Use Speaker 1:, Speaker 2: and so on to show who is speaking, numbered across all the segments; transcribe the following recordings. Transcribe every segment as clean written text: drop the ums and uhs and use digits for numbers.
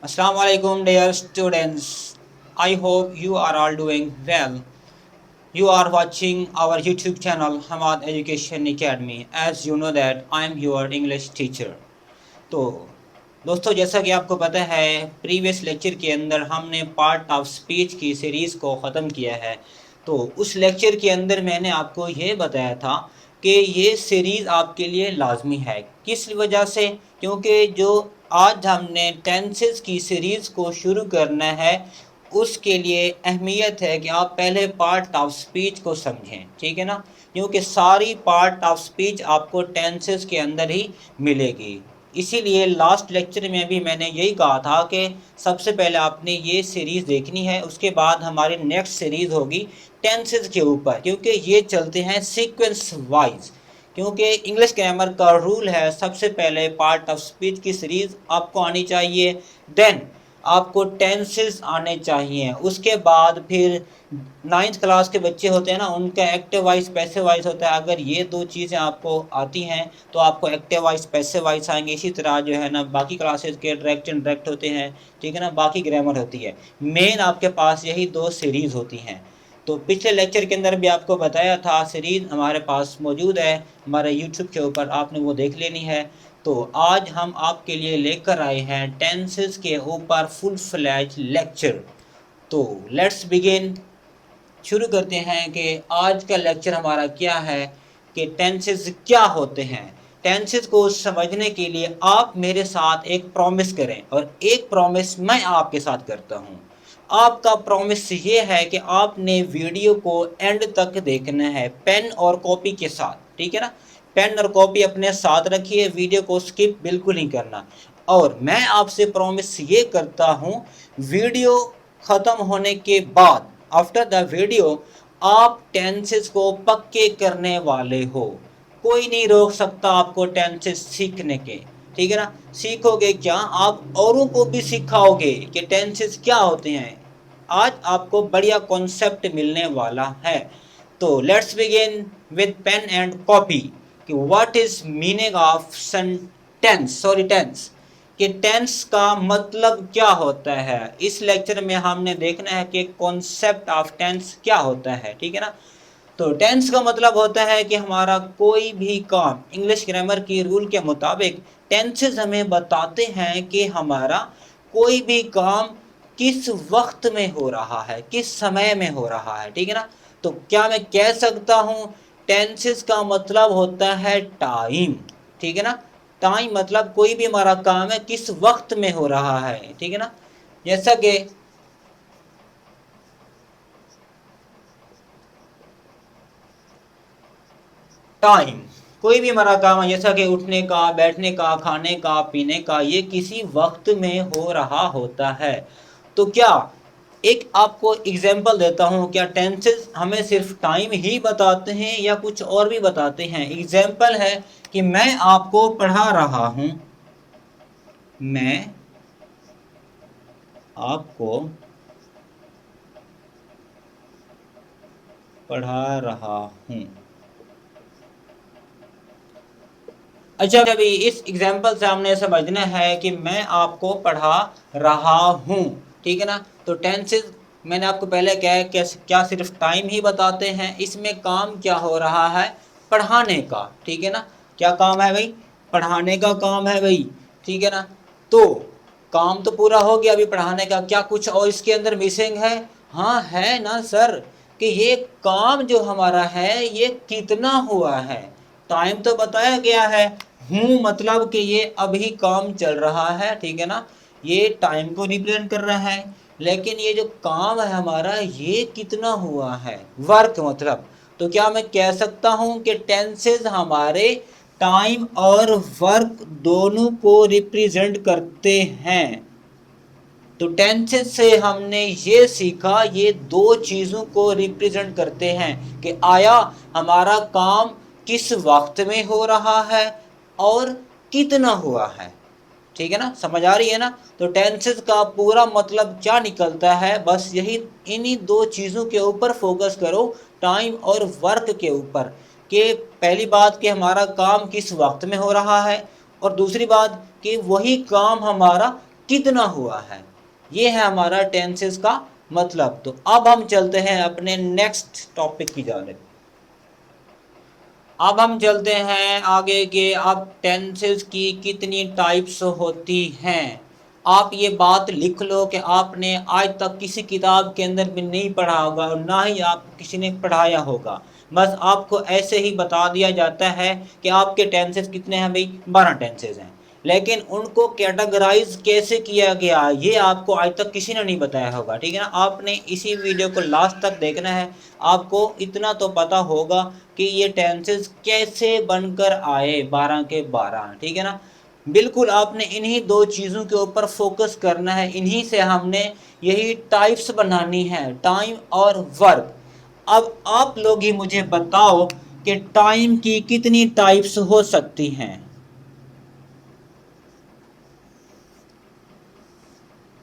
Speaker 1: Assalamu alaikum dear students. I hope you are all doing well. You are watching our YouTube channel Hamad Education Academy. As you know that I am your English teacher. तो दोस्तों, जैसा कि आपको पता है, previous lecture के अंदर हमने पार्ट ऑफ स्पीच की सीरीज़ को ख़त्म किया है। तो उस लेक्चर के अंदर मैंने आपको ये बताया था कि ये सीरीज़ आपके लिए लाजमी है। किस वजह से? क्योंकि जो आज हमने टेंसेस की सीरीज़ को शुरू करना है, उसके लिए अहमियत है कि आप पहले पार्ट ऑफ स्पीच को समझें, ठीक है ना? क्योंकि सारी पार्ट ऑफ स्पीच आपको टेंसेस के अंदर ही मिलेगी। इसीलिए लास्ट लेक्चर में भी मैंने यही कहा था कि सबसे पहले आपने ये सीरीज़ देखनी है, उसके बाद हमारी नेक्स्ट सीरीज़ होगी टेंसेस के ऊपर, क्योंकि ये चलते हैं सीक्वेंस वाइज। क्योंकि इंग्लिश ग्रामर का रूल है, सबसे पहले पार्ट ऑफ स्पीच की सीरीज़ आपको आनी चाहिए, देन आपको टेंसेस आने चाहिए, उसके बाद फिर 9th क्लास के बच्चे होते हैं ना, उनका एक्टिव वाइज पैसिव वाइज होता है। अगर ये दो चीज़ें आपको आती हैं तो आपको एक्टिव वाइज पैसिव वाइज आएंगे। इसी तरह जो है ना, बाकी क्लासेस के डायरेक्ट इनडायरेक्ट होते हैं, ठीक है ना, बाकी ग्रामर होती है। मेन आपके पास यही दो सीरीज़ होती हैं। तो पिछले लेक्चर के अंदर भी आपको बताया था, सीरीज़ हमारे पास मौजूद है हमारे यूट्यूब के ऊपर, आपने वो देख लेनी है। तो आज हम आपके लिए लेकर आए हैं टेंसेस के ऊपर फुल फ्लैज लेक्चर। तो लेट्स बिगिन, शुरू करते हैं कि आज का लेक्चर हमारा क्या है, कि टेंसेस क्या होते हैं। टेंसेस को समझने के लिए आप मेरे साथ एक प्रॉमिस करें, और एक प्रॉमिस मैं आपके साथ करता हूँ। आपका प्रॉमिस ये है कि आपने वीडियो को एंड तक देखना है पेन और कॉपी के साथ, ठीक है ना? पेन और कॉपी अपने साथ रखिए, वीडियो को स्किप बिल्कुल नहीं करना। और मैं आपसे प्रॉमिस ये करता हूँ, वीडियो ख़त्म होने के बाद, आफ्टर द वीडियो, आप टेंसेस को पक्के करने वाले हो। कोई नहीं रोक सकता आपको टेंसेस सीखने के, ठीक है ना? सीखोगे क्या, आप औरों को भी सिखाओगे कि टेंसेस क्या होते हैं। आज आपको बढ़िया कॉन्सेप्ट मिलने वाला है। तो let's begin with pen and copy कि what is meaning of tense, कि टेंस का मतलब क्या होता है। इस लेक्चर में हमने देखना है कि कॉन्सेप्ट ऑफ टेंस क्या होता है, ठीक है ना? तो टेंस का मतलब होता है कि हमारा कोई भी काम, इंग्लिश ग्रामर की रूल के मुताबिक टेंसेस हमें बताते हैं कि हमारा कोई भी काम किस वक्त में हो रहा है, किस समय में हो रहा है, ठीक है ना? तो क्या मैं कह सकता हूँ, टेंसेस का मतलब होता है टाइम, ठीक है ना? टाइम मतलब कोई भी हमारा काम है किस वक्त में हो रहा है, ठीक है ना? जैसा कि टाइम, कोई भी हमारा काम है, जैसा कि उठने का, बैठने का, खाने का, पीने का, ये किसी वक्त में हो रहा होता है। तो क्या, एक आपको एग्जांपल देता हूँ, क्या टेंसेस हमें सिर्फ टाइम ही बताते हैं या कुछ और भी बताते हैं? एग्जांपल है कि मैं आपको पढ़ा रहा हूँ, मैं आपको पढ़ा रहा हूँ। अच्छा, अभी इस एग्जाम्पल से हमने समझना है कि मैं आपको पढ़ा रहा हूँ, ठीक है ना? तो टेंसेस मैंने आपको पहले कहा कि क्या सिर्फ टाइम ही बताते हैं, इसमें काम क्या हो रहा है, पढ़ाने का, ठीक है ना? क्या काम है भाई, पढ़ाने का काम है भाई, ठीक है ना? तो काम तो पूरा हो गया, अभी पढ़ाने का क्या कुछ और इसके अंदर मिसिंग है? हाँ है ना सर, कि ये काम जो हमारा है ये कितना हुआ है। टाइम तो बताया गया है, हूँ मतलब कि ये अभी काम चल रहा है, ठीक है ना? ये टाइम को रिप्रेजेंट कर रहा है, लेकिन ये जो काम है हमारा ये कितना हुआ है, वर्क मतलब। तो क्या मैं कह सकता हूँ कि टेंसेस हमारे टाइम और वर्क दोनों को रिप्रेजेंट करते हैं। तो टेंसेस से हमने ये सीखा, ये दो चीज़ों को रिप्रेजेंट करते हैं कि आया हमारा काम किस वक्त में हो रहा है और कितना हुआ है, ठीक है ना? समझ आ रही है ना? तो टेंसेस का पूरा मतलब क्या निकलता है, बस यही, इन्हीं दो चीज़ों के ऊपर फोकस करो, टाइम और वर्क के ऊपर। कि पहली बात कि हमारा काम किस वक्त में हो रहा है, और दूसरी बात कि वही काम हमारा कितना हुआ है, ये है हमारा टेंसेस का मतलब। तो अब हम चलते हैं अपने नेक्स्ट टॉपिक की जानिब। अब हम चलते हैं आगे के। अब टेंसेस की कितनी टाइप्स होती हैं, आप ये बात लिख लो कि आपने आज तक किसी किताब के अंदर भी नहीं पढ़ा होगा और ना ही आप किसी ने पढ़ाया होगा। बस आपको ऐसे ही बता दिया जाता है कि आपके टेंसेस कितने हैं भाई, 12 टेंसेस हैं। लेकिन उनको कैटेगराइज कैसे किया गया ये आपको आज तक किसी ने नहीं बताया होगा, ठीक है ना। आपने इसी वीडियो को लास्ट तक देखना है। आपको इतना तो पता होगा कि ये टेंसेस कैसे बनकर आए 12 के 12, ठीक है ना। बिल्कुल आपने इन्हीं दो चीज़ों के ऊपर फोकस करना है, इन्हीं से हमने यही टाइप्स बनानी है, टाइम और वर्क। अब आप लोग ही मुझे बताओ कि टाइम की कितनी टाइप्स हो सकती हैं।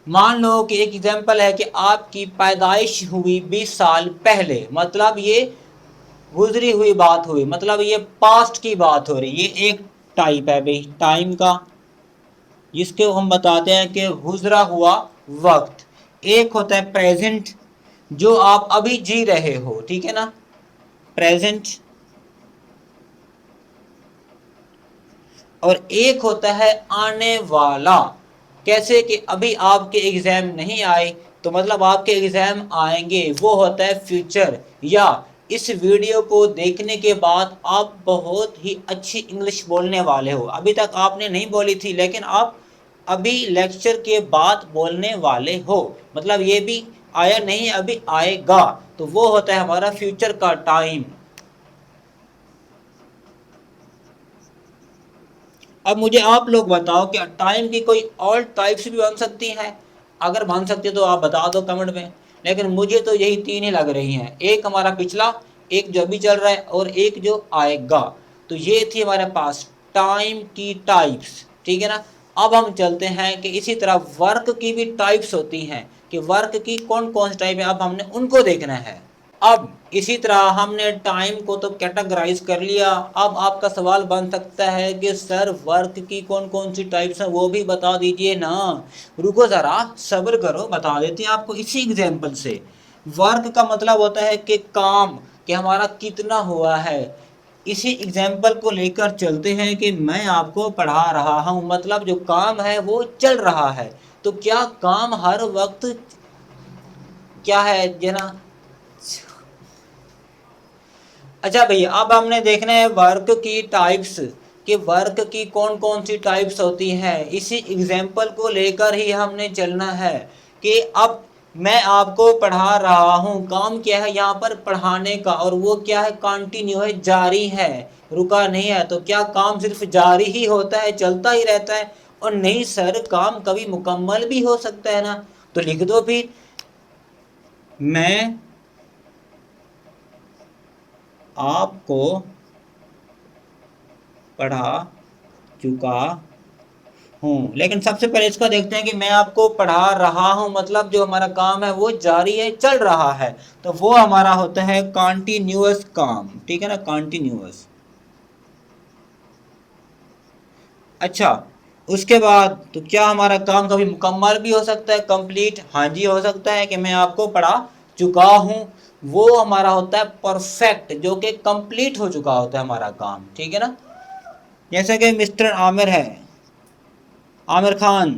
Speaker 1: मान लो कि एक एग्जांपल है कि आपकी पैदाइश हुई 20 साल पहले, मतलब ये गुजरी हुई बात हुई, मतलब ये पास्ट की बात हो रही। ये एक टाइप है भाई टाइम का, जिसके हम बताते हैं कि गुजरा हुआ वक्त। एक होता है प्रेजेंट, जो आप अभी जी रहे हो, ठीक है ना, प्रेजेंट। और एक होता है आने वाला। कैसे कि अभी आपके एग्जाम नहीं आए तो मतलब आपके एग्जाम आएंगे, वो होता है फ्यूचर। या इस वीडियो को देखने के बाद आप बहुत ही अच्छी इंग्लिश बोलने वाले हो, अभी तक आपने नहीं बोली थी लेकिन आप अभी लेक्चर के बाद बोलने वाले हो, मतलब ये भी आया नहीं अभी आएगा। तो वो होता है हमारा फ्यूचर का टाइम। अब मुझे आप लोग बताओ कि टाइम की कोई और टाइप्स भी बन सकती हैं। अगर बन सकती है तो आप बता दो कमेंट में, लेकिन मुझे तो यही तीन ही लग रही हैं। एक हमारा पिछला, एक जो अभी चल रहा है और एक जो आएगा। तो ये थी हमारे पास टाइम की टाइप्स, ठीक है ना। अब हम चलते हैं कि इसी तरह वर्क की भी टाइप्स होती हैं, कि वर्क की कौन कौन सी टाइप है, अब हमने उनको देखना है। अब इसी तरह हमने टाइम को तो कैटेगराइज कर लिया। अब आपका सवाल बन सकता है कि सर वर्क की कौन कौन सी टाइप्स हैं वो भी बता दीजिए ना। रुको ज़रा सब्र करो, बता देते हैं आपको इसी एग्जाम्पल से। वर्क का मतलब होता है कि काम, कि हमारा कितना हुआ है। इसी एग्जाम्पल को लेकर चलते हैं कि मैं आपको पढ़ा रहा हूँ, मतलब जो काम है वो चल रहा है। तो क्या काम हर वक्त क्या है जना। अच्छा भैया, अब हमने देखना है वर्क की टाइप्स, कि वर्क की कौन कौन सी टाइप्स होती हैं। इसी एग्जाम्पल को लेकर ही हमने चलना है कि अब मैं आपको पढ़ा रहा हूँ, काम क्या है यहाँ पर पढ़ाने का, और वो क्या है कंटिन्यू है, जारी है, रुका नहीं है। तो क्या काम सिर्फ जारी ही होता है, चलता ही रहता है? और नहीं सर, काम कभी मुकम्मल भी हो सकता है ना। तो लिख दो फिर, मैं आपको पढ़ा चुका हूँ। लेकिन सबसे पहले इसका देखते हैं कि मैं आपको पढ़ा रहा हूँ, मतलब जो हमारा काम है वो जारी है, चल रहा है। तो वो हमारा होता है कॉन्टिन्यूअस काम, ठीक है ना, कॉन्टिन्यूअस। अच्छा, उसके बाद तो क्या हमारा काम कभी मुकम्मल भी हो सकता है, कंप्लीट? हाँ जी हो सकता है, कि मैं आपको पढ़ा चुका हूँ। वो हमारा होता है परफेक्ट, जो कि कंप्लीट हो चुका होता है हमारा काम, ठीक है ना। जैसे कि मिस्टर आमिर है, आमिर खान।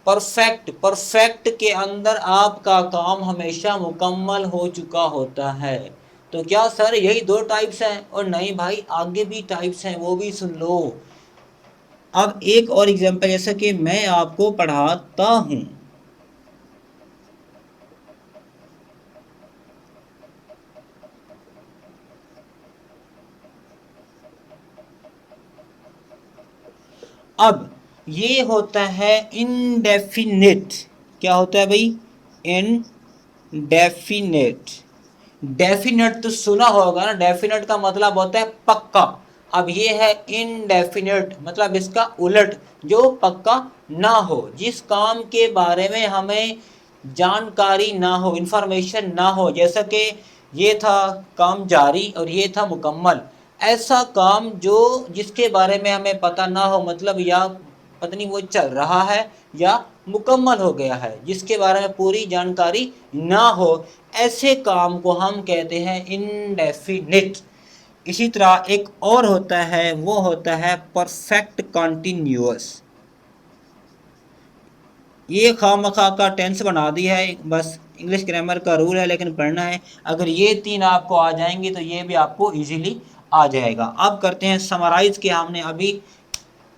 Speaker 1: परफेक्ट, परफेक्ट के अंदर आपका काम हमेशा मुकम्मल हो चुका होता है। तो क्या सर यही दो टाइप्स हैं? और नहीं भाई, आगे भी टाइप्स हैं, वो भी सुन लो। अब एक और एग्जांपल, जैसा कि मैं आपको पढ़ाता हूँ। अब ये होता है इनडेफिनिट। क्या होता है भाई? इनडेफिनिट। डेफिनेट तो सुना होगा ना, डेफिनेट का मतलब होता है पक्का। अब ये है इनडेफिनेट, मतलब इसका उलट, जो पक्का ना हो, जिस काम के बारे में हमें जानकारी ना हो, इंफॉर्मेशन ना हो। जैसा कि ये था काम जारी और ये था मुकम्मल, ऐसा काम जो जिसके बारे में हमें पता ना हो, मतलब या पता नहीं वो चल रहा है या मुकम्मल हो गया है, जिसके बारे में पूरी जानकारी ना हो, ऐसे काम को हम कहते हैं इंडेफिनिट। इसी तरह एक और होता है, वो होता है परफेक्ट कॉन्टिन्यूअस। ये खामखा का टेंस बना दिया है, बस इंग्लिश ग्रामर का रूल है, लेकिन पढ़ना है। अगर ये तीन आपको आ जाएंगे तो ये भी आपको इजीली आ जाएगा। अब करते हैं समराइज कि हमने अभी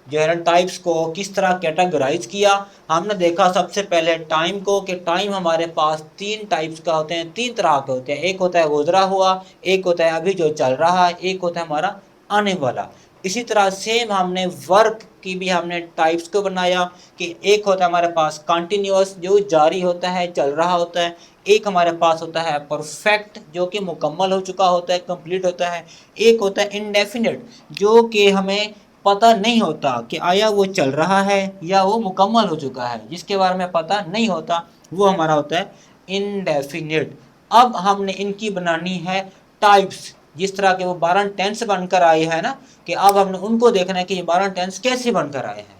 Speaker 1: जो है ना टाइप्स को किस तरह कैटेगराइज किया। हमने देखा सबसे पहले टाइम को, कि टाइम हमारे पास तीन टाइप्स का होते हैं, तीन तरह के होते हैं। एक होता है गुजरा हुआ, एक होता है अभी जो चल रहा है, एक होता है हमारा आने वाला। इसी तरह सेम हमने वर्क की भी हमने टाइप्स को बनाया, कि एक होता है हमारे पास कंटिन्यूअस जो जारी होता है, चल रहा होता है। एक हमारे पास होता है परफेक्ट जो कि मुकम्मल हो चुका होता है, कंप्लीट होता है। एक होता है इंडेफिनिट जो कि हमें पता नहीं होता कि आया वो चल रहा है या वो मुकम्मल हो चुका है, जिसके बारे में पता नहीं होता, वो हमारा होता है इंडेफिनिट। अब हमने इनकी बनानी है टाइप्स, जिस तरह के वो 12 टेंस बनकर आए हैं ना, कि अब हमने उनको देखना है कि ये 12 टेंस कैसे बनकर आए हैं।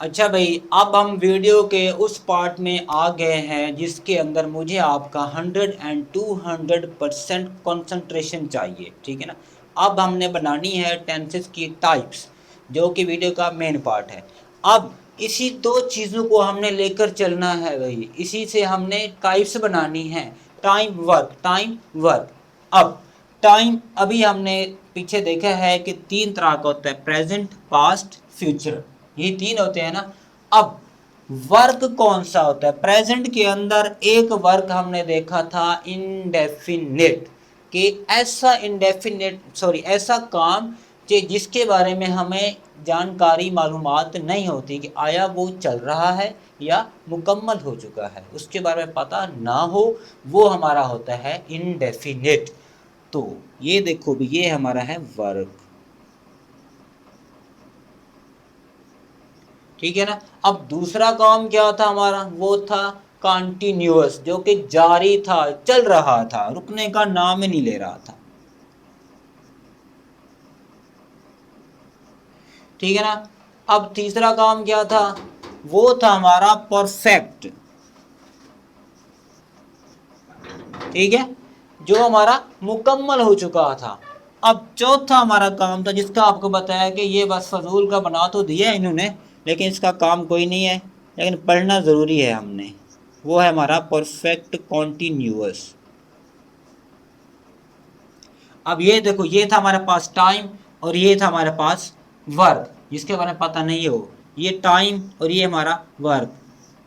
Speaker 1: अच्छा भाई, अब हम वीडियो के उस पार्ट में आ गए हैं जिसके अंदर मुझे आपका 100 and 200% कंसंट्रेशन चाहिए, ठीक है ना। अब हमने बनानी है टेंसेस की टाइप्स, जो कि वीडियो का मेन पार्ट है। अब इसी दो चीज़ों को हमने लेकर चलना है भाई, इसी से हमने टाइप्स बनानी है, टाइम वर्क, टाइम वर्क। अब टाइम अभी हमने पीछे देखा है कि तीन तरह का होता है, प्रेजेंट, पास्ट, फ्यूचर, ये तीन होते हैं ना। अब वर्क कौन सा होता है? प्रेजेंट के अंदर एक वर्क हमने देखा था इंडेफिनिट, कि ऐसा इंडेफिनिट ऐसा काम जिसके बारे में हमें जानकारी मालूमात नहीं होती कि आया वो चल रहा है या मुकम्मल हो चुका है, उसके बारे में पता ना हो, वो हमारा होता है इंडेफिनिट। तो ये देखो भी, ये हमारा है वर्क, ठीक है ना। अब दूसरा काम क्या था हमारा? वो था कंटिन्यूअस, जो कि जारी था, चल रहा था, रुकने का नाम ही नहीं ले रहा था, ठीक है ना। अब तीसरा काम क्या था? वो था हमारा परफेक्ट, ठीक है, जो हमारा मुकम्मल हो चुका था। अब चौथा हमारा काम था जिसका आपको बताया कि ये बस फजूल का बना तो दिया है इन्होंने, लेकिन इसका काम कोई नहीं है, लेकिन पढ़ना ज़रूरी है हमने। वो है हमारा परफेक्ट कॉन्टीन्यूअस। अब ये देखो, ये था हमारे पास टाइम और ये था हमारे पास वर्क, जिसके बारे में पता नहीं हो, ये टाइम और ये हमारा वर्क,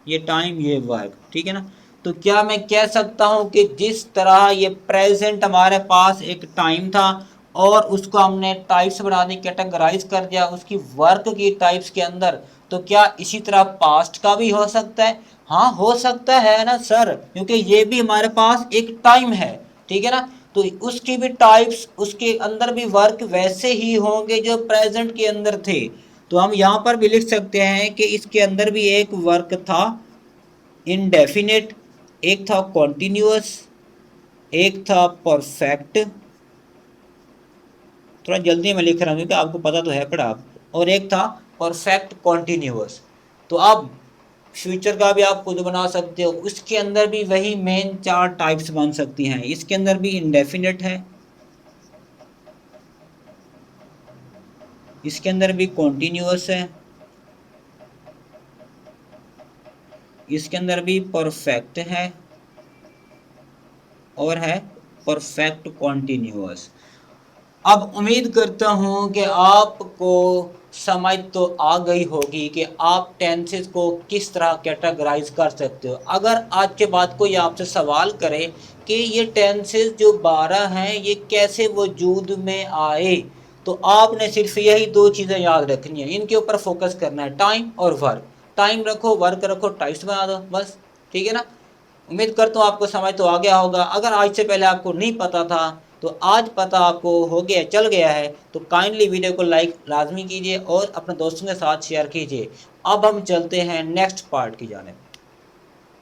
Speaker 1: ये टाइम ये वर्क, ठीक है ना। तो क्या मैं कह सकता हूँ कि जिस तरह ये प्रेजेंट हमारे पास एक टाइम था और उसको हमने टाइप्स बना दी, कैटेगराइज कर दिया उसकी वर्क की टाइप्स के अंदर, तो क्या इसी तरह पास्ट का भी हो सकता है? हाँ हो सकता है ना सर, क्योंकि ये भी हमारे पास एक टाइम है, ठीक है ना। तो उसकी भी टाइप्स, उसके अंदर भी वर्क वैसे ही होंगे जो प्रेजेंट के अंदर थे। तो हम यहाँ पर भी लिख सकते हैं कि इसके अंदर भी एक वर्क था इनडेफिनेट, एक था कॉन्टिन्यूअस, एक था परफेक्ट, थोड़ा जल्दी में लिख रहा हूँ क्योंकि आपको पता तो है पढ़ा, और एक था परफेक्ट कॉन्टिन्यूअस। तो अब फ्यूचर का भी आप खुद बना सकते हो, उसके अंदर भी वही मेन चार टाइप्स बन सकती हैं। इसके अंदर भी इंडेफिनेट है, इसके अंदर भी कॉन्टिन्यूअस है, इसके अंदर भी परफेक्ट है, और है परफेक्ट कॉन्टिन्यूअस। अब उम्मीद करता हूँ कि आपको समझ तो आ गई होगी कि आप टेंसेस को किस तरह कैटेगराइज कर सकते हो। अगर आज के बाद कोई आपसे सवाल करे कि ये टेंसेस जो 12 हैं ये कैसे वजूद में आए, तो आपने सिर्फ यही दो चीज़ें याद रखनी है, इनके ऊपर फोकस करना है, टाइम और वर्क। टाइम रखो, वर्क रखो, टाइप्स बना दो, बस, ठीक है ना। उम्मीद करता हूँ आपको समझ तो आ गया होगा। अगर आज से पहले आपको नहीं पता था तो आज पता आपको हो गया, चल गया है, तो काइंडली वीडियो को लाइक लाजमी कीजिए और अपने दोस्तों के साथ शेयर कीजिए। अब हम चलते हैं नेक्स्ट पार्ट की जाने।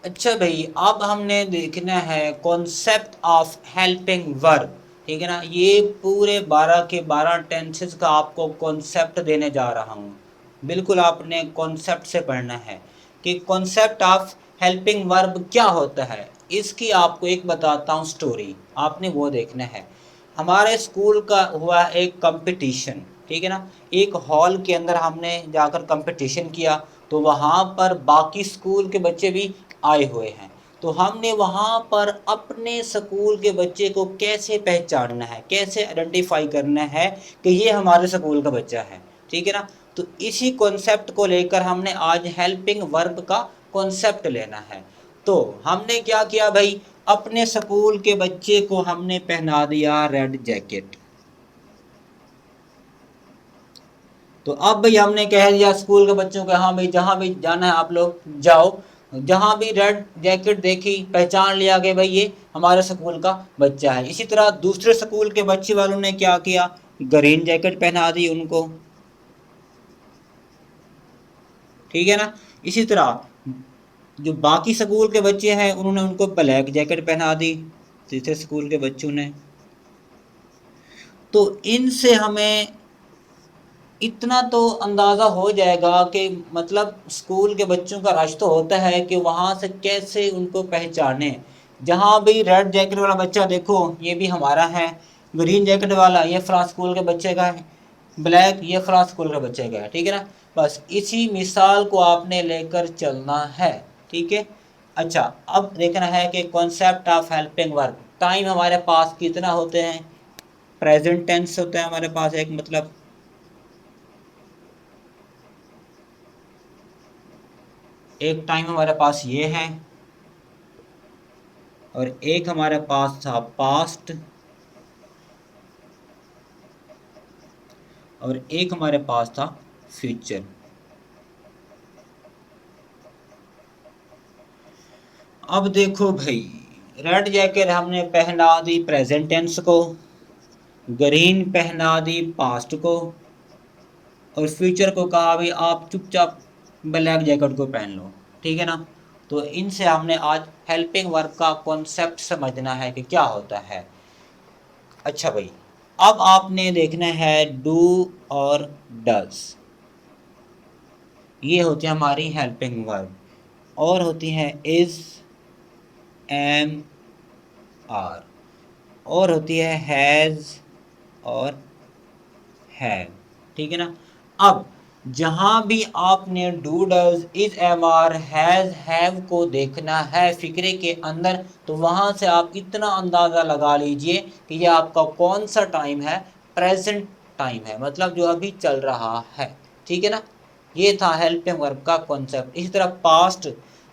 Speaker 1: अच्छा भाई, अब हमने देखना है कॉन्सेप्ट ऑफ हेल्पिंग वर्ब। ठीक है ना। ये पूरे 12 के 12 टेंसेस का आपको कॉन्सेप्ट देने जा रहा हूँ। बिल्कुल आपने कॉन्सेप्ट से पढ़ना है कि कॉन्सेप्ट ऑफ हेल्पिंग वर्ब क्या होता है। इसकी आपको एक बताता हूँ स्टोरी, आपने वो देखना है। हमारे स्कूल का हुआ एक कंपटीशन, ठीक है ना। एक हॉल के अंदर हमने जाकर कंपटीशन किया, तो वहाँ पर बाकी स्कूल के बच्चे भी आए हुए हैं। तो हमने वहाँ पर अपने स्कूल के बच्चे को कैसे पहचानना है, कैसे आइडेंटिफाई करना है कि ये हमारे स्कूल का बच्चा है, ठीक है ना। तो इसी कॉन्सेप्ट को लेकर हमने आज हेल्पिंग वर्ब का कॉन्सेप्ट लेना है। तो हमने क्या किया भाई, अपने स्कूल के बच्चे को हमने पहना दिया रेड जैकेट। तो अब भाई हमने कह दिया स्कूल के बच्चों को, हाँ भाई जहाँ भी जाना है आप लोग जाओ। जहाँ भी रेड जैकेट देखी पहचान लिया कि भाई ये हमारे स्कूल का बच्चा है। इसी तरह दूसरे स्कूल के बच्चे वालों ने क्या किया, ग्रीन जैकेट पहना दी उनको, ठीक है ना। इसी तरह जो बाकी स्कूल के बच्चे हैं उन्होंने उनको ब्लैक जैकेट पहना दी, तीसरे स्कूल के बच्चों ने। तो इनसे हमें इतना तो अंदाज़ा हो जाएगा कि मतलब स्कूल के बच्चों का रश तो होता है कि वहाँ से कैसे उनको पहचाने। जहाँ भी रेड जैकेट वाला बच्चा देखो ये भी हमारा है, ग्रीन जैकेट वाला ये फलां स्कूल के बच्चे का है, ब्लैक ये फलां स्कूल के बच्चे का है, ठीक है ना। बस इसी मिसाल को आपने लेकर चलना है, ठीक है। अच्छा, अब देखना है कि concept of helping work. Time हमारे पास कितना होते हैं, प्रेजेंट टेंस होता है हमारे पास एक, मतलब एक टाइम हमारे पास ये है और एक हमारे पास था पास्ट और एक हमारे पास था फ्यूचर। अब देखो भाई, रेड जैकेट हमने पहना दी प्रेजेंट टेंस को, ग्रीन पहना दी पास्ट को, और फ्यूचर को कहा भाई आप चुपचाप ब्लैक जैकेट को पहन लो, ठीक है ना। तो इनसे हमने आज हेल्पिंग वर्ब का कॉन्सेप्ट समझना है कि क्या होता है। अच्छा भाई, अब आपने देखना है डू और डज, ये होती है हमारी हेल्पिंग वर्ब। और होती है इज, एम, आर, और होती है हैज़ और हैव, ठीक है ना। अब जहाँ भी आपने do does is am are has have को देखना है फिक्रे के अंदर, तो वहाँ से आप इतना अंदाज़ा लगा लीजिए कि ये आपका कौन सा टाइम है, प्रेजेंट टाइम है, मतलब जो अभी चल रहा है, ठीक है ना। ये था हेल्पिंग वर्ब का कॉन्सेप्ट। इसी तरह पास्ट,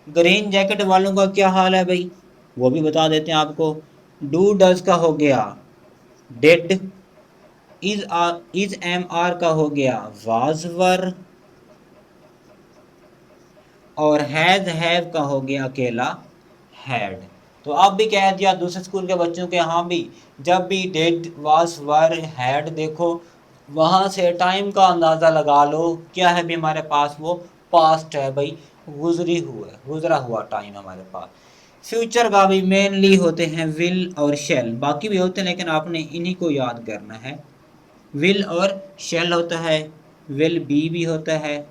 Speaker 1: ग्रीन जैकेट वालों का क्या हाल है भाई, वो भी बता देते हैं आपको। डू डज का हो गया डेड, इज एम आर का हो गया वाज वर, और हैज हैव का हो गया अकेला हैड। तो अब भी कह दिया दूसरे स्कूल के बच्चों के, हाँ भी जब भी डेड वाज वर हैड देखो, वहाँ से टाइम का अंदाज़ा लगा लो क्या है भी हमारे पास, वो पास्ट है भाई, गुजरा हुआ टाइम हमारे पास। फ्यूचर का भी मेनली होते हैं विल और शेल, बाकी भी होते हैं लेकिन आपने इन्हीं को याद करना है। विल और शेल होता है, विल बी भी होता है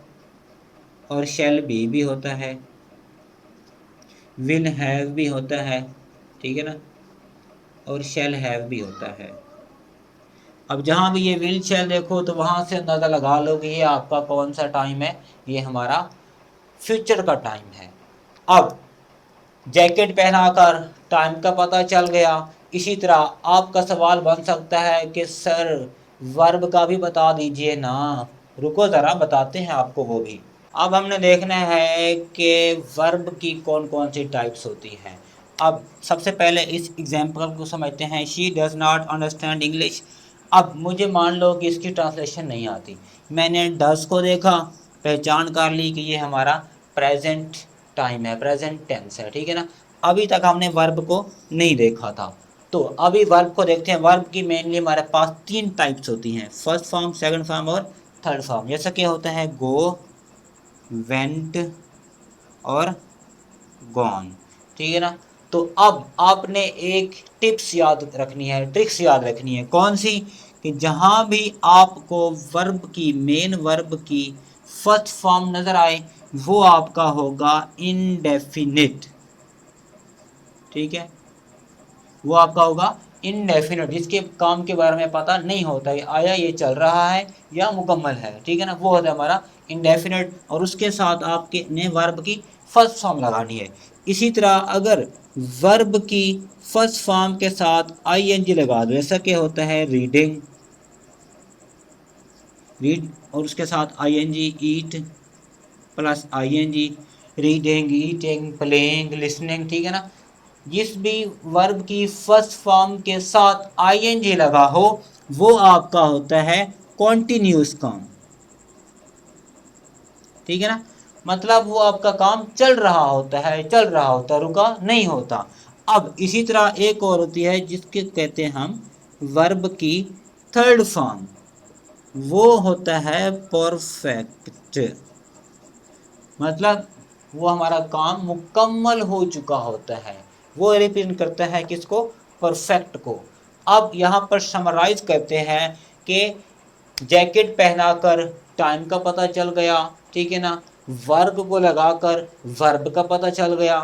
Speaker 1: और शेल बी भी होता है, विल हैव भी होता है, ठीक है ना, और शेल हैव भी होता है। अब जहाँ भी ये विल शेल देखो तो वहाँ से अंदाज़ा लगा लो कि ये आपका कौन सा टाइम है, ये हमारा फ्यूचर का टाइम है। अब जैकेट पहनाकर टाइम का पता चल गया। इसी तरह आपका सवाल बन सकता है कि सर वर्ब का भी बता दीजिए ना, रुको ज़रा बताते हैं आपको वो भी। अब हमने देखना है कि वर्ब की कौन कौन सी टाइप्स होती हैं। अब सबसे पहले इस एग्जाम्पल को समझते हैं, she does not understand English. अब मुझे मान लो कि इसकी ट्रांसलेशन नहीं आती, मैंने डज़ को देखा, पहचान कर ली कि ये हमारा प्रेजेंट टाइम है, प्रेजेंट टेंस है, ठीक है ना। अभी तक हमने वर्ब को नहीं देखा था, तो अभी वर्ब को देखते हैं। वर्ब की मेनली हमारे पास तीन टाइप्स होती हैं, फर्स्ट फॉर्म, सेकंड फॉर्म और थर्ड फॉर्म। जैसा कि होता है गो, वेंट और गॉन, ठीक है ना। तो अब आपने एक टिप्स याद रखनी है, ट्रिक्स याद रखनी है। कौन सी? कि जहां भी आपको वर्ब की, मेन वर्ब की फर्स्ट फॉर्म नजर आए वो आपका होगा इनडेफिनिट। ठीक है, वो आपका होगा इनडेफिनिट, जिसके काम के बारे में पता नहीं होता है आया ये चल रहा है या मुकम्मल है। ठीक है ना, वो होता है हमारा इनडेफिनिट। और उसके साथ आपके ने वर्ब की फर्स्ट फॉर्म लगानी है। इसी तरह अगर वर्ब की फर्स्ट फॉर्म के साथ आईएनजी लगा दो, ऐसा क्या होता है, रीडिंग, रीड, और उसके साथ ING, eat plus ING, reading, eating, playing, listening. ठीक है ना, जिस भी वर्ब की फर्स्ट फॉर्म के साथ आईएनजी लगा हो वो आपका होता है कॉन्टिन्यूस काम। ठीक है ना, मतलब वो आपका काम चल रहा होता है, चल रहा होता, रुका नहीं होता। अब इसी तरह एक और होती है जिसके कहते हैं हम वर्ब की थर्ड फॉर्म, वो होता है परफेक्ट। मतलब वो हमारा काम मुकम्मल हो चुका होता है, वो रिप्रेजेंट करता है किसको, परफेक्ट को। अब यहाँ पर समराइज करते हैं कि जैकेट पहनाकर टाइम का पता चल गया, ठीक है ना, वर्ब को लगाकर वर्ब का पता चल गया,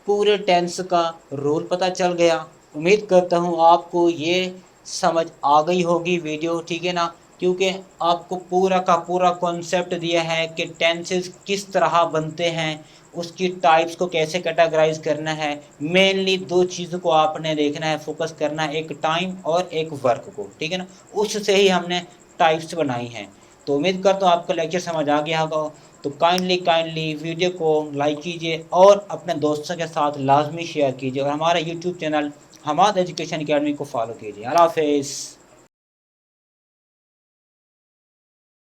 Speaker 1: पूरे टेंस का रूल पता चल गया। उम्मीद करता हूँ आपको ये समझ आ गई होगी वीडियो। ठीक है ना, क्योंकि आपको पूरा का पूरा कॉन्सेप्ट दिया है कि टेंसेस किस तरह बनते हैं, उसकी टाइप्स को कैसे कैटेगराइज करना है। मेनली दो चीज़ों को आपने देखना है, फोकस करना है, एक टाइम और एक वर्क को। ठीक है ना, उससे ही हमने टाइप्स बनाई हैं। तो उम्मीद करता हूँ आपको लेक्चर समझ आ गया होगा। तो काइंडली वीडियो को लाइक कीजिए और अपने दोस्तों के साथ लाजमी शेयर कीजिए, और हमारा YouTube channel Hamad education academy को फॉलो कीजिए। अल्लाह हाफिज़।